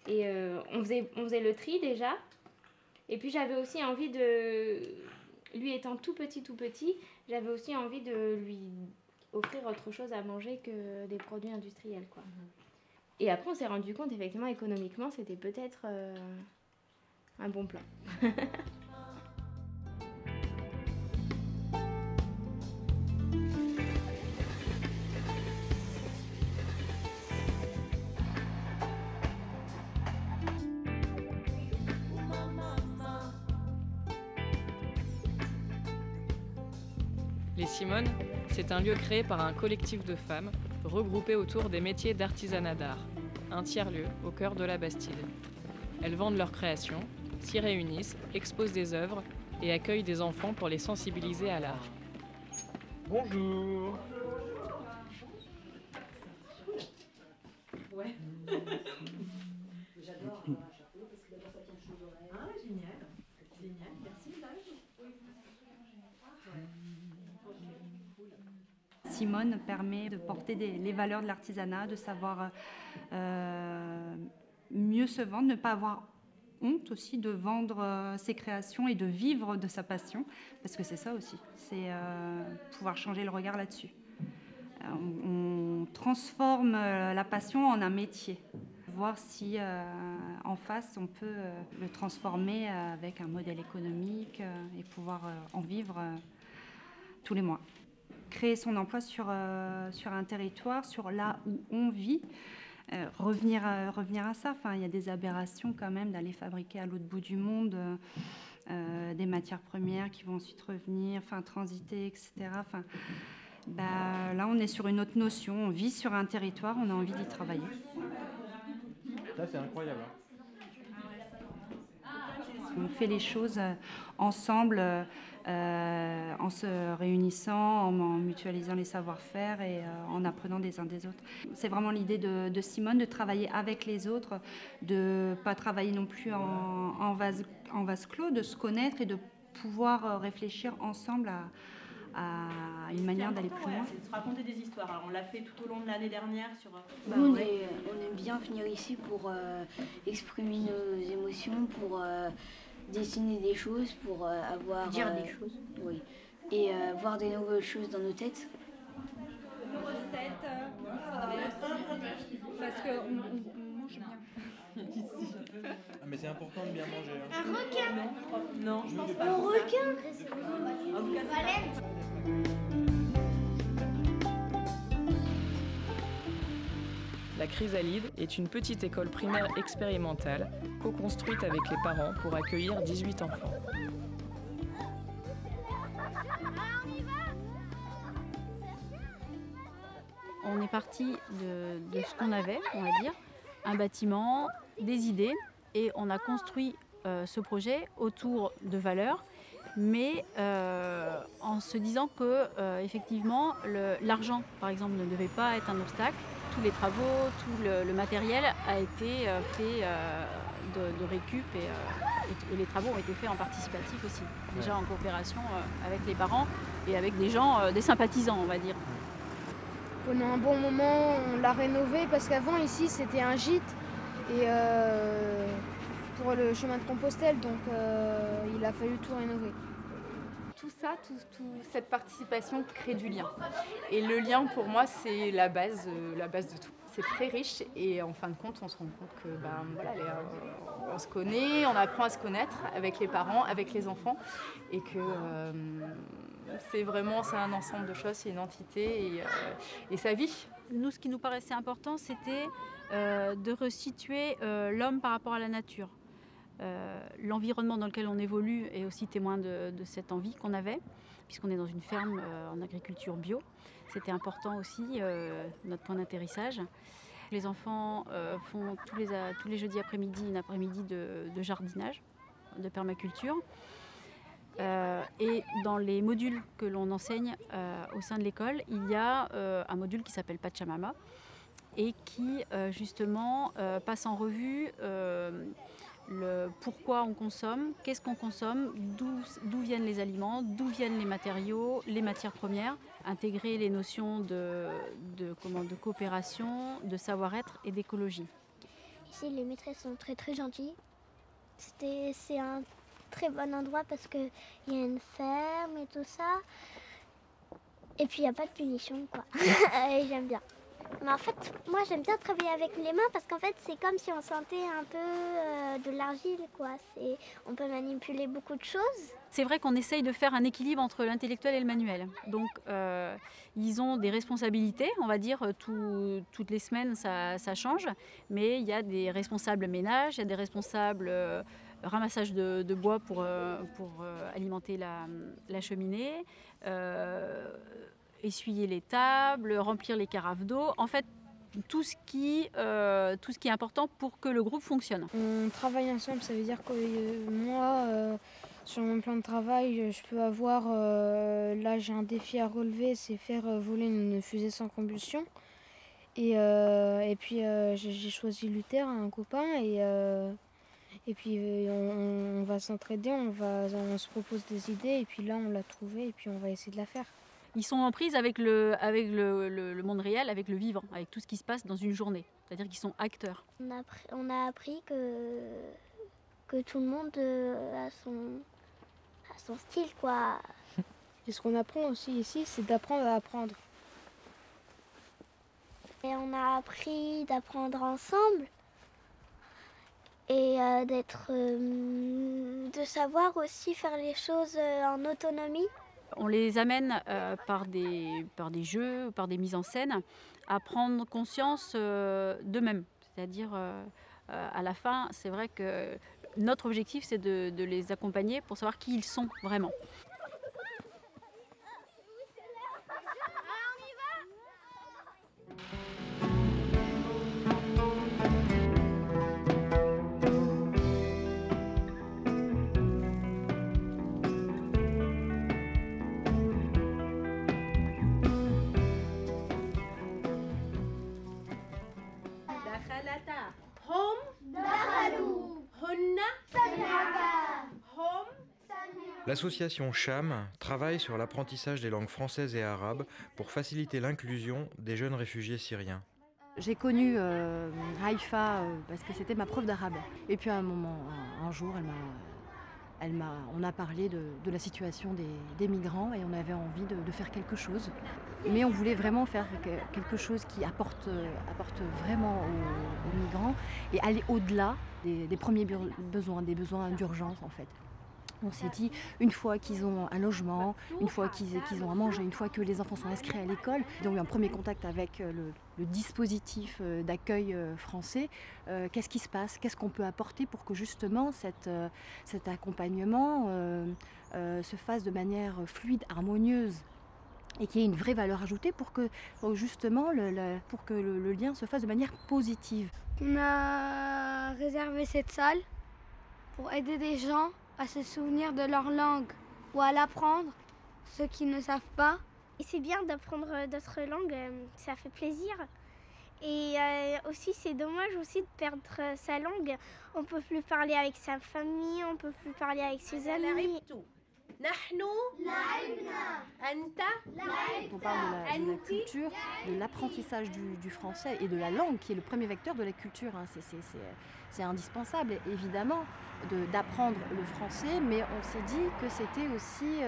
S6: et on faisait le tri déjà. Et puis j'avais aussi envie de, lui étant tout petit, j'avais aussi envie de lui offrir autre chose à manger que des produits industriels, quoi. Et après on s'est rendu compte effectivement économiquement c'était peut-être un bon plan.
S8: Les Simones, c'est un lieu créé par un collectif de femmes regroupées autour des métiers d'artisanat d'art, un tiers-lieu au cœur de la Bastide. Elles vendent leurs créations, s'y réunissent, exposent des œuvres et accueillent des enfants pour les sensibiliser à l'art.
S13: Bonjour.
S17: Ouais. J'adore un chapeau parce que d'abord ça tient chaud aux oreilles. Ah, génial. Génial, merci.
S25: Simone permet de porter les valeurs de l'artisanat, de savoir mieux se vendre, ne pas avoir honte aussi de vendre ses créations et de vivre de sa passion, parce que c'est ça aussi, c'est pouvoir changer le regard là-dessus. On transforme la passion en un métier, voir si en face on peut le transformer avec un modèle économique et pouvoir en vivre tous les mois. Créer son emploi sur un territoire, sur là où on vit, revenir à ça. Enfin, il y a des aberrations quand même d'aller fabriquer à l'autre bout du monde des matières premières qui vont ensuite revenir, enfin, transiter, etc. Enfin, là, on est sur une autre notion. On vit sur un territoire, on a envie d'y travailler.
S4: Là, c'est incroyable.
S25: On fait les choses ensemble, en se réunissant, en mutualisant les savoir-faire et en apprenant des uns des autres. C'est vraiment l'idée de Simone, de travailler avec les autres, de ne pas travailler non plus en vase clos, de se connaître et de pouvoir réfléchir ensemble à une manière d'aller plus loin.
S17: C'est de se raconter des histoires. Alors on l'a fait tout au long de l'année dernière sur...
S16: Nous, on aime bien venir ici pour exprimer nos émotions, pour dessiner des choses, pour avoir...
S17: Dire des choses.
S16: Oui. Et voir des nouvelles choses dans nos têtes.
S25: Une recette, parce qu'on mange bien.
S7: Ici. Ah, mais c'est important de bien manger. Hein.
S16: Un requin.
S17: Non, je pense pas.
S16: Un requin.
S17: Une baleine.
S8: La Chrysalide est une petite école primaire expérimentale co-construite avec les parents pour accueillir 18 enfants.
S1: on est parti de ce qu'on avait, on va dire, un bâtiment, des idées, et on a construit ce projet autour de valeurs, mais en se disant que effectivement l'argent, par exemple, ne devait pas être un obstacle. Tous les travaux, tout le matériel a été fait de récup et les travaux ont été faits en participatif aussi, déjà en coopération avec les parents et avec des gens, des sympathisants, on va dire.
S9: Pendant un bon moment, on l'a rénové parce qu'avant ici c'était un gîte et pour le chemin de Compostelle, donc il a fallu tout rénover.
S11: Tout ça, toute cette participation crée du lien. Et le lien, pour moi, c'est la base de tout. C'est très riche et en fin de compte, on se rend compte que on se connaît, on apprend à se connaître avec les parents, avec les enfants, et que c'est un ensemble de choses, c'est une entité et ça vit.
S1: Nous, ce qui nous paraissait important, c'était de resituer l'homme par rapport à la nature. L'environnement dans lequel on évolue est aussi témoin de cette envie qu'on avait, puisqu'on est dans une ferme en agriculture bio. C'était important aussi, notre point d'atterrissage. Les enfants font tous les jeudis après-midi une après-midi de jardinage, de permaculture. Et dans les modules que l'on enseigne au sein de l'école, il y a un module qui s'appelle Pachamama et qui justement passe en revue le pourquoi on consomme, qu'est-ce qu'on consomme, d'où viennent les aliments, d'où viennent les matériaux, les matières premières, intégrer les notions de coopération, de savoir-être et d'écologie.
S20: Ici, les maîtresses sont très très gentilles. C'est un très bon endroit parce qu'il y a une ferme et tout ça. Et puis il n'y a pas de punition, quoi. Et j'aime bien. Mais en fait, moi j'aime bien travailler avec les mains parce qu'en fait c'est comme si on sentait un peu de l'argile, quoi. On peut manipuler beaucoup de choses.
S1: C'est vrai qu'on essaye de faire un équilibre entre l'intellectuel et le manuel. Donc ils ont des responsabilités, on va dire, toutes les semaines ça change. Mais il y a des responsables ménage, il y a des responsables ramassage de bois pour alimenter la cheminée. Essuyer les tables, remplir les carafes d'eau, en fait tout ce qui est important pour que le groupe fonctionne.
S9: On travaille ensemble, ça veut dire que moi, sur mon plan de travail, je peux avoir, là j'ai un défi à relever, c'est faire voler une fusée sans combustion. Et puis j'ai choisi Luther, un copain, et puis on va s'entraider, on se propose des idées, et puis là on l'a trouvée, et puis on va essayer de la faire.
S1: Ils sont en prise avec le monde réel, avec le vivant, avec tout ce qui se passe dans une journée. C'est-à-dire qu'ils sont acteurs.
S20: On a appris que tout le monde a son style, quoi.
S9: Et ce qu'on apprend aussi ici, c'est d'apprendre à apprendre.
S20: Et on a appris d'apprendre ensemble et de savoir aussi faire les choses en autonomie.
S1: On les amène par des jeux, par des mises en scène, à prendre conscience d'eux-mêmes. C'est-à-dire, à la fin, c'est vrai que notre objectif, c'est de les accompagner pour savoir qui ils sont vraiment.
S7: L'association CHAM travaille sur l'apprentissage des langues françaises et arabes pour faciliter l'inclusion des jeunes réfugiés syriens.
S21: J'ai connu Haïfa parce que c'était ma prof d'arabe. Et puis à un jour, on a parlé de la situation des migrants et on avait envie de faire quelque chose. Mais on voulait vraiment faire quelque chose qui apporte vraiment aux migrants et aller au-delà des premiers besoins, des besoins d'urgence en fait. On s'est dit, une fois qu'ils ont un logement, une fois qu'ils ont à manger, une fois que les enfants sont inscrits à l'école, ils ont eu un premier contact avec le dispositif d'accueil français. Qu'est-ce qui se passe? Qu'est-ce qu'on peut apporter pour que justement cet accompagnement se fasse de manière fluide, harmonieuse et qu'il y ait une vraie valeur ajoutée pour que justement pour que le lien se fasse de manière positive.
S20: On a réservé cette salle pour aider des gens à se souvenir de leur langue ou à l'apprendre, ceux qui ne savent pas.
S2: Et c'est bien d'apprendre d'autres langues, ça fait plaisir. Et aussi c'est dommage aussi de perdre sa langue. On ne peut plus parler avec sa famille, on ne peut plus parler avec ses amis.
S21: On parle de la culture, de l'apprentissage du français et de la langue qui est le premier vecteur de la culture. C'est indispensable évidemment d'apprendre le français, mais on s'est dit que c'était aussi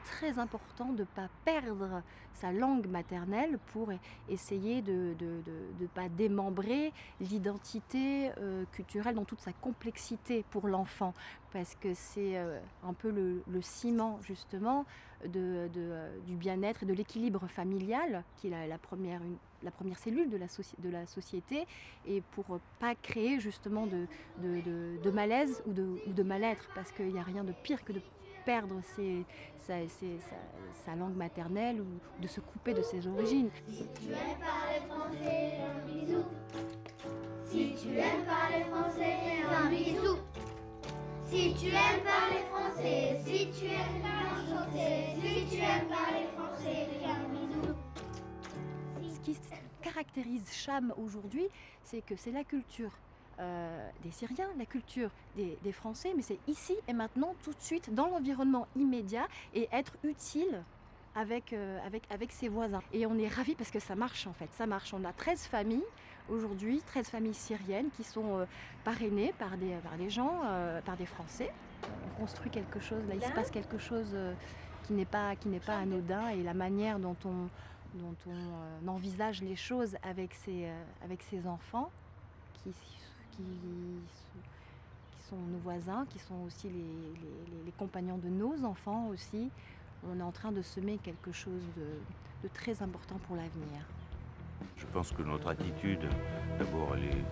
S21: très important de ne pas perdre sa langue maternelle pour essayer de ne pas démembrer l'identité culturelle dans toute sa complexité pour l'enfant, parce que c'est un peu le ciment justement du bien-être et de l'équilibre familial qui est la première cellule de la société, et pour pas créer justement de malaise ou de mal-être, parce qu'il n'y a rien de pire que de perdre sa langue maternelle ou de se couper de ses origines.
S3: Si tu aimes parler français, fais un bisou. Si tu aimes parler français, fais un bisou. Si tu aimes parler français, si tu aimes bien chanter, si tu aimes parler français, fais un bisou.
S21: Ce qui caractérise Cham aujourd'hui, c'est que c'est la culture des Syriens, la culture des Français, mais c'est ici et maintenant, tout de suite, dans l'environnement immédiat, et être utile avec ses voisins. Et on est ravis parce que ça marche en fait, ça marche. On a 13 familles aujourd'hui, 13 familles syriennes qui sont parrainées par des gens, par des Français. On construit quelque chose, là il se passe quelque chose qui n'est pas anodin, et la manière dont on envisage les choses avec ses enfants, qui sont nos voisins, qui sont aussi les compagnons de nos enfants aussi. On est en train de semer quelque chose de très important pour l'avenir.
S18: Je pense que notre attitude, d'abord, elle est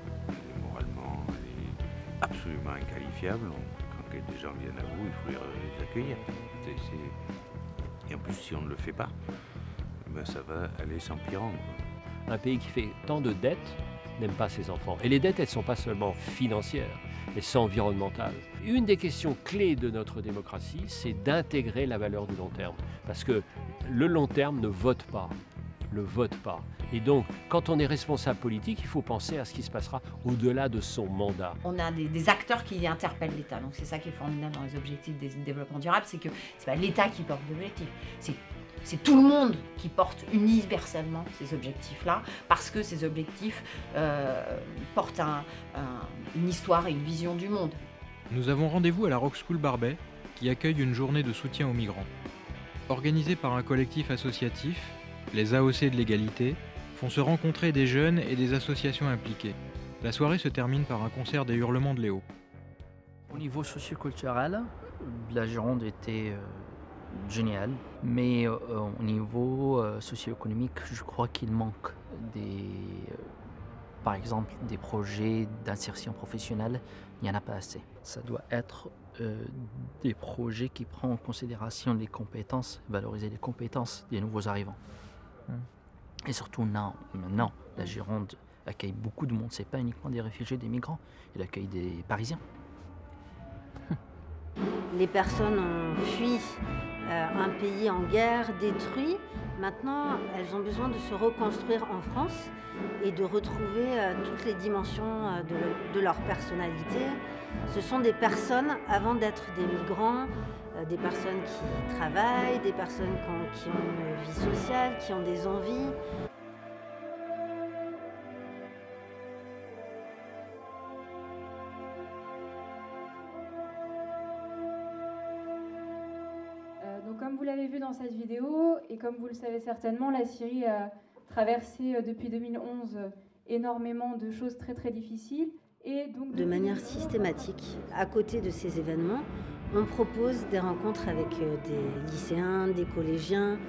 S18: moralement absolument inqualifiable. Quand des gens viennent à vous, il faut les accueillir. Et en plus, si on ne le fait pas, ben ça va aller s'empirant.
S22: Un pays qui fait tant de dettes n'aime pas ses enfants. Et les dettes, elles ne sont pas seulement financières, elles sont environnementales. Une des questions clés de notre démocratie, c'est d'intégrer la valeur du long terme. Parce que le long terme ne vote pas. Et donc, quand on est responsable politique, il faut penser à ce qui se passera au-delà de son mandat.
S23: On a des acteurs qui interpellent l'État. Donc c'est ça qui est formidable dans les objectifs des développement durable, c'est que c'est pas l'État qui porte l'objectif. C'est tout le monde qui porte universellement ces objectifs-là, parce que ces objectifs portent une histoire et une vision du monde.
S7: Nous avons rendez-vous à la Rock School Barbet, qui accueille une journée de soutien aux migrants. Organisée par un collectif associatif, les AOC de l'égalité, font se rencontrer des jeunes et des associations impliquées. La soirée se termine par un concert des Hurlements de Léo.
S26: Au niveau socioculturel, la Gironde était génial, mais au niveau socio-économique, je crois qu'il manque par exemple des projets d'insertion professionnelle, il n'y en a pas assez. Ça doit être des projets qui prennent en considération les compétences, valoriser les compétences des nouveaux arrivants. Et surtout maintenant, la Gironde accueille beaucoup de monde, c'est pas uniquement des réfugiés, des migrants, il accueille des Parisiens.
S27: Les personnes ont fui un pays en guerre, détruit. Maintenant, elles ont besoin de se reconstruire en France et de retrouver toutes les dimensions de leur personnalité. Ce sont des personnes, avant d'être des migrants, des personnes qui travaillent, des personnes qui ont une vie sociale, qui ont des envies.
S28: Comme vous l'avez vu dans cette vidéo, et comme vous le savez certainement, la Syrie a traversé depuis 2011 énormément de choses très très difficiles. Et donc,
S27: de manière systématique, à côté de ces événements, on propose des rencontres avec des lycéens, des collégiens,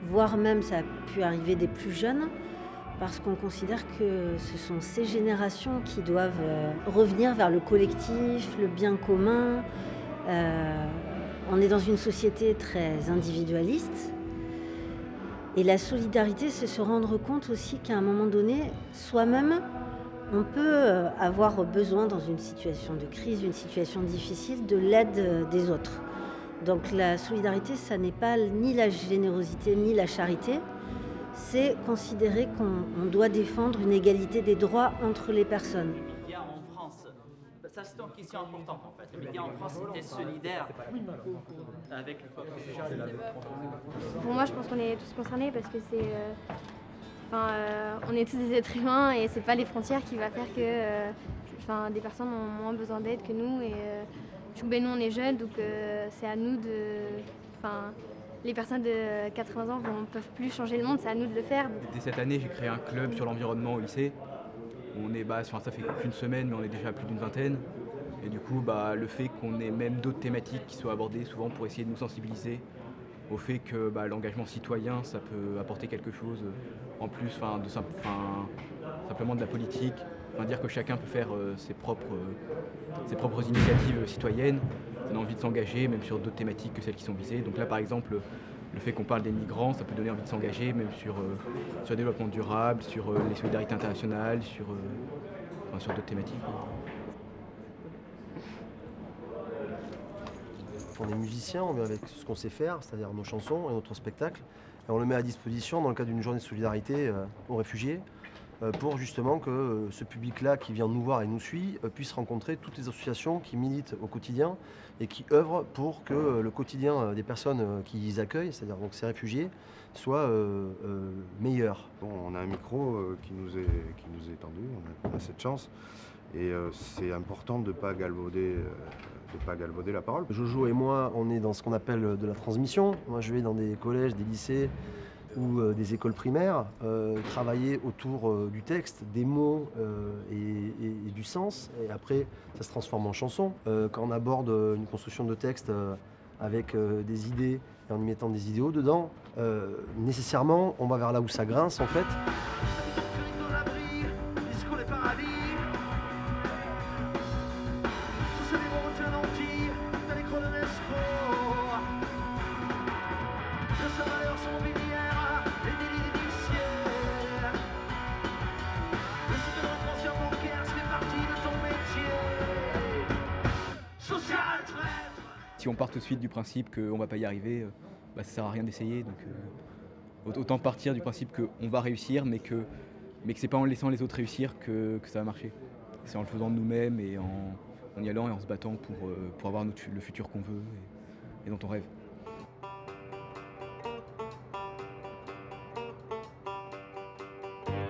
S27: voire même ça a pu arriver des plus jeunes, parce qu'on considère que ce sont ces générations qui doivent revenir vers le collectif, le bien commun. On est dans une société très individualiste Et la solidarité, c'est se rendre compte aussi qu'à un moment donné, soi-même, on peut avoir besoin dans une situation de crise, une situation difficile, de l'aide des autres. Donc la solidarité, ça n'est pas ni la générosité ni la charité, c'est considérer qu'on doit défendre une égalité des droits entre les personnes.
S26: Les médias en France, ça c'est une question importante en fait. Les médias en France étaient solidaires avec le peuple.
S5: Pour moi, je pense qu'on est tous concernés parce que on est tous des êtres humains et c'est pas les frontières qui va faire que des personnes ont moins besoin d'aide que nous. Et nous on est jeunes, donc c'est à nous les personnes de 80 ans ne peuvent plus changer le monde, c'est à nous de le faire.
S6: Dès cette année, j'ai créé un club sur l'environnement au lycée. Ça fait qu'une semaine, mais on est déjà à plus d'une vingtaine. Et du coup, le fait qu'on ait même d'autres thématiques qui soient abordées souvent pour essayer de nous sensibiliser au fait que l'engagement citoyen, ça peut apporter quelque chose en plus simplement de la politique. Dire que chacun peut faire ses propres initiatives citoyennes, on a envie de s'engager, même sur d'autres thématiques que celles qui sont visées. Donc là, par exemple, le fait qu'on parle des migrants, ça peut donner envie de s'engager, même sur le développement durable, sur les solidarités internationales, sur d'autres thématiques.
S10: On est musiciens, on vient avec ce qu'on sait faire, c'est-à-dire nos chansons et notre spectacle, et on le met à disposition dans le cadre d'une journée de solidarité aux réfugiés, pour justement que ce public-là qui vient nous voir et nous suit puisse rencontrer toutes les associations qui militent au quotidien et qui œuvrent pour que le quotidien des personnes qu'ils accueillent, c'est-à-dire donc ces réfugiés, soit meilleur.
S12: Bon, on a un micro qui nous est tendu, on a cette chance et c'est important de ne pas galvauder la parole.
S10: Jojo et moi, on est dans ce qu'on appelle de la transmission. Moi, je vais dans des collèges, des lycées ou des écoles primaires, travailler autour du texte, des mots et du sens. Et après, ça se transforme en chanson. Quand on aborde une construction de texte avec des idées et en y mettant des idéaux dedans, nécessairement, on va vers là où ça grince en fait.
S6: Si on part tout de suite du principe qu'on ne va pas y arriver, ça ne sert à rien d'essayer. Donc, autant partir du principe qu'on va réussir, mais que ce n'est pas en laissant les autres réussir que ça va marcher. C'est en le faisant de nous-mêmes et en y allant et en se battant pour avoir le futur qu'on veut et dont on rêve.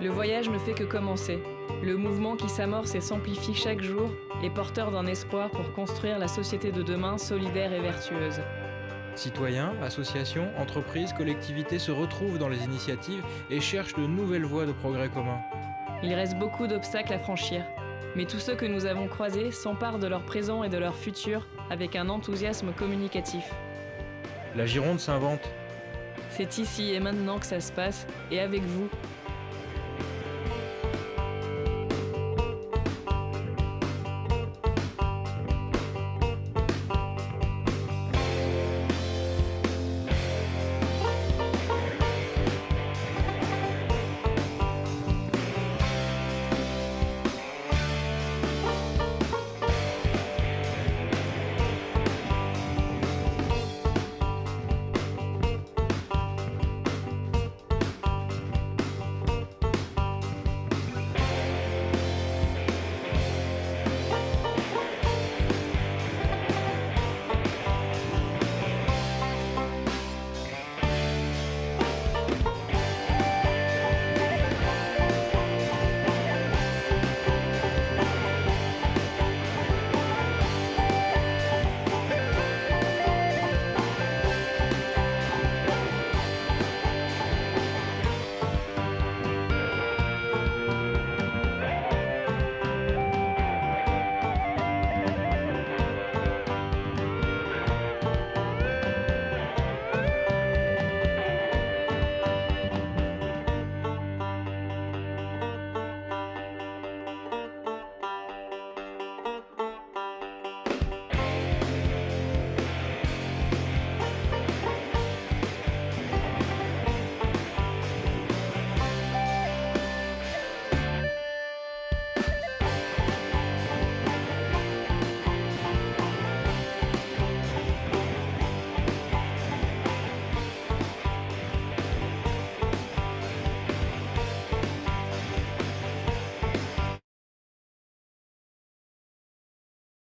S8: Le voyage ne fait que commencer. Le mouvement qui s'amorce et s'amplifie chaque jour est porteur d'un espoir pour construire la société de demain solidaire et vertueuse.
S7: Citoyens, associations, entreprises, collectivités se retrouvent dans les initiatives et cherchent de nouvelles voies de progrès commun.
S8: Il reste beaucoup d'obstacles à franchir, mais tous ceux que nous avons croisés s'emparent de leur présent et de leur futur avec un enthousiasme communicatif.
S7: La Gironde s'invente.
S8: C'est ici et maintenant que ça se passe, et avec vous,